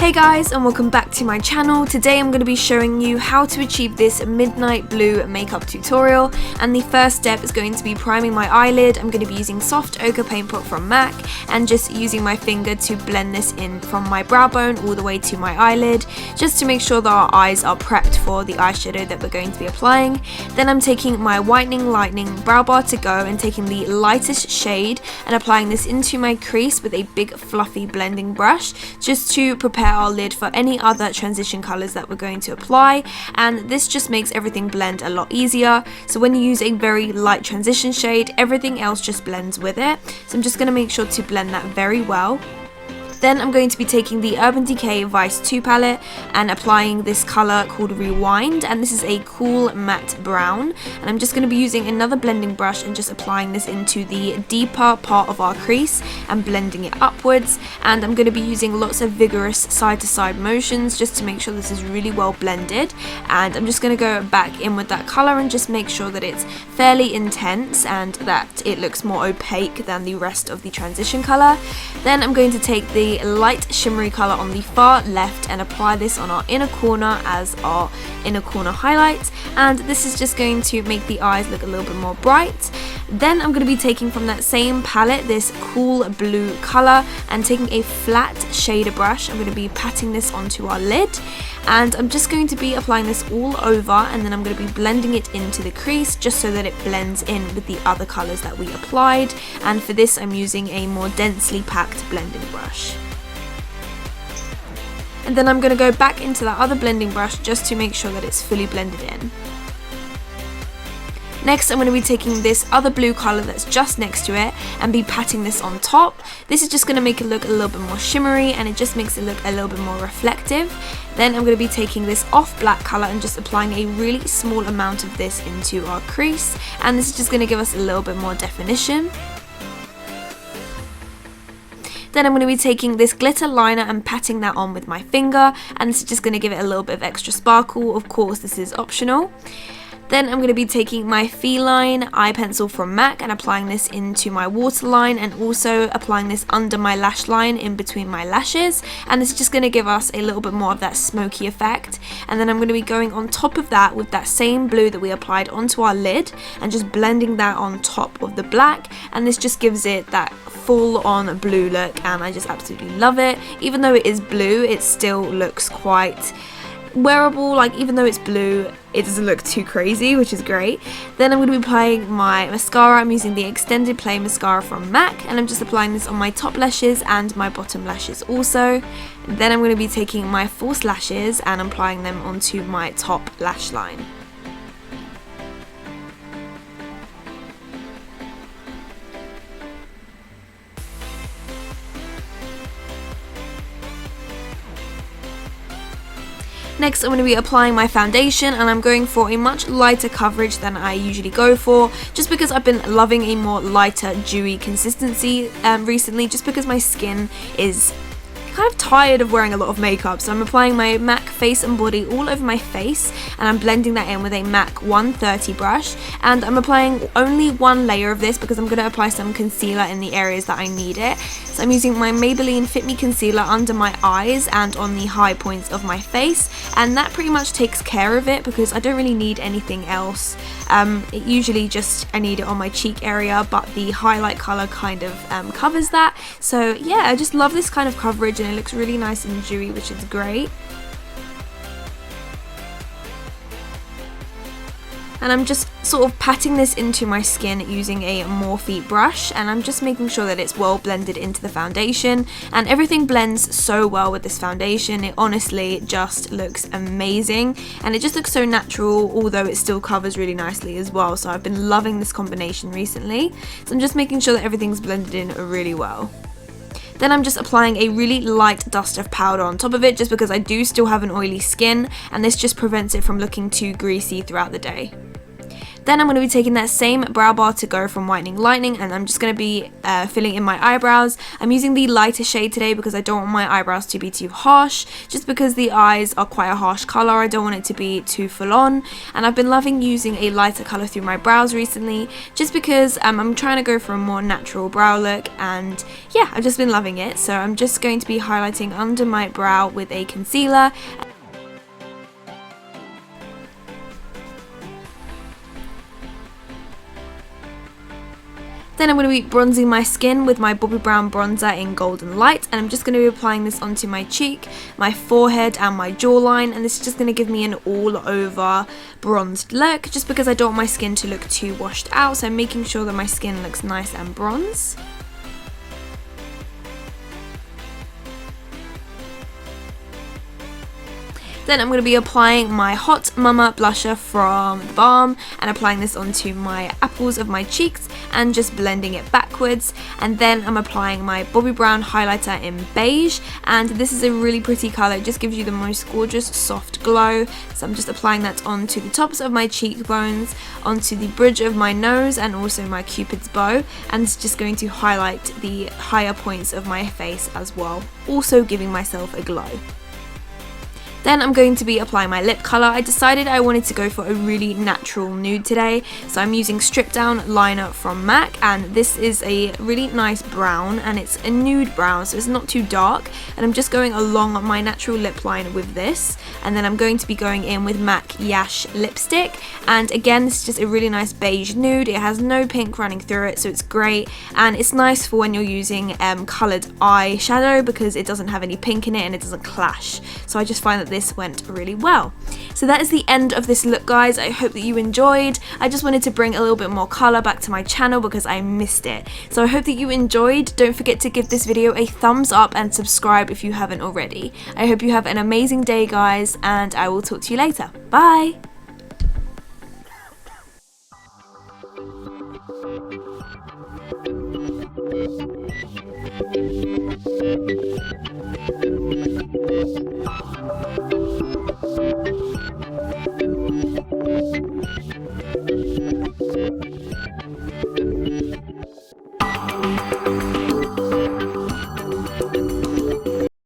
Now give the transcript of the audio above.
Hey guys, and welcome back to my channel. Today I'm going to be showing you how to achieve this midnight blue makeup tutorial, and the first step is going to be priming my eyelid. I'm going to be using soft ochre paint pot from MAC and just using my finger to blend this in from my brow bone all the way to my eyelid, just to make sure that our eyes are prepped for the eyeshadow that we're going to be applying. Then I'm taking my whitening lightning brow bar to go and taking the lightest shade and applying this into my crease with a big fluffy blending brush, just to prepare our lid for any other transition colors that we're going to apply. And this just makes everything blend a lot easier. So when you use a very light transition shade, everything else just blends with it. So I'm just going to make sure to blend that very well. Then I'm going to be taking the Urban Decay Vice 2 palette and applying this colour called Rewind, and this is a cool matte brown, and I'm just going to be using another blending brush and just applying this into the deeper part of our crease and blending it upwards. And I'm going to be using lots of vigorous side to side motions just to make sure this is really well blended. And I'm just going to go back in with that colour and just make sure that it's fairly intense and that it looks more opaque than the rest of the transition colour. Then I'm going to take the light shimmery colour on the far left and apply this on our inner corner as our inner corner highlight, and this is just going to make the eyes look a little bit more bright. Then I'm going to be taking from that same palette this cool blue colour and taking a flat shader brush. I'm going to be patting this onto our lid, and I'm just going to be applying this all over, and then I'm going to be blending it into the crease just so that it blends in with the other colours that we applied. And for this I'm using a more densely packed blending brush. And then I'm going to go back into that other blending brush just to make sure that it's fully blended in. Next, I'm going to be taking this other blue colour that's just next to it and be patting this on top. This is just going to make it look a little bit more shimmery, and it just makes it look a little bit more reflective. Then I'm going to be taking this off black colour and just applying a really small amount of this into our crease, and this is just going to give us a little bit more definition. Then I'm going to be taking this glitter liner and patting that on with my finger, and this is just going to give it a little bit of extra sparkle. Of course, this is optional. Then I'm going to be taking my Feline eye pencil from MAC and applying this into my waterline, and also applying this under my lash line in between my lashes, and this is just going to give us a little bit more of that smoky effect. And then I'm going to be going on top of that with that same blue that we applied onto our lid and just blending that on top of the black, and this just gives it that full on blue look, and I just absolutely love it. Even though it is blue, it still looks quite wearable. Like, even though it's blue, it doesn't look too crazy, which is great. Then I'm going to be applying my mascara. I'm using the Extended Play mascara from MAC, and I'm just applying this on my top lashes and my bottom lashes also. Then I'm going to be taking my false lashes and applying them onto my top lash line. Next, I'm going to be applying my foundation, and I'm going for a much lighter coverage than I usually go for, just because I've been loving a more lighter, dewy consistency recently, just because my skin is kind of tired of wearing a lot of makeup. So I'm applying my MAC Face and Body all over my face, and I'm blending that in with a MAC 130 brush, and I'm applying only one layer of this because I'm going to apply some concealer in the areas that I need it. So I'm using my Maybeline Fit Me Concealer under my eyes and on the high points of my face, and that pretty much takes care of it because I don't really need anything else. It usually just, I need it on my cheek area, but the highlight colour kind of covers that. So yeah, I just love this kind of coverage, and it looks really nice and dewy, which is great. And I'm just sort of patting this into my skin using a Morphe brush, and I'm just making sure that it's well blended into the foundation, and everything blends so well with this foundation. It honestly just looks amazing, and it just looks so natural, although it still covers really nicely as well. So I've been loving this combination recently, so I'm just making sure that everything's blended in really well. Then I'm just applying a really light dust of powder on top of it, just because I do still have an oily skin, and this just prevents it from looking too greasy throughout the day. Then I'm going to be taking that same brow bar to go from Whitening Lightning, and I'm just going to be filling in my eyebrows. I'm using the lighter shade today because I don't want my eyebrows to be too harsh, just because the eyes are quite a harsh colour. I don't want it to be too full on, and I've been loving using a lighter colour through my brows recently, just because I'm trying to go for a more natural brow look, and yeah, I've just been loving it. So I'm just going to be highlighting under my brow with a concealer. Then I'm going to be bronzing my skin with my Bobbi Brown bronzer in Golden Light, and I'm just going to be applying this onto my cheek, my forehead and my jawline, and this is just going to give me an all over bronzed look, just because I don't want my skin to look too washed out, so I'm making sure that my skin looks nice and bronzed. Then I'm going to be applying my Hot Mama blusher from Balm and applying this onto my apples of my cheeks and just blending it backwards. And then I'm applying my Bobbi Brown highlighter in Beige, and this is a really pretty colour. It just gives you the most gorgeous soft glow. So I'm just applying that onto the tops of my cheekbones, onto the bridge of my nose and also my Cupid's bow, and it's just going to highlight the higher points of my face as well, also giving myself a glow. Then I'm going to be applying my lip colour. I decided I wanted to go for a really natural nude today, so I'm using Stripdown liner from MAC, and this is a really nice brown, and it's a nude brown, so it's not too dark, and I'm just going along my natural lip line with this, and then I'm going to be going in with MAC Yash lipstick, and again this is just a really nice beige nude. It has no pink running through it, so it's great, and it's nice for when you're using coloured eyeshadow because it doesn't have any pink in it and it doesn't clash, so I just find that this went really well. So that is the end of this look, guys. I hope that you enjoyed. I just wanted to bring a little bit more colour back to my channel because I missed it. So I hope that you enjoyed. Don't forget to give this video a thumbs up and subscribe if you haven't already. I hope you have an amazing day, guys, and I will talk to you later. Bye!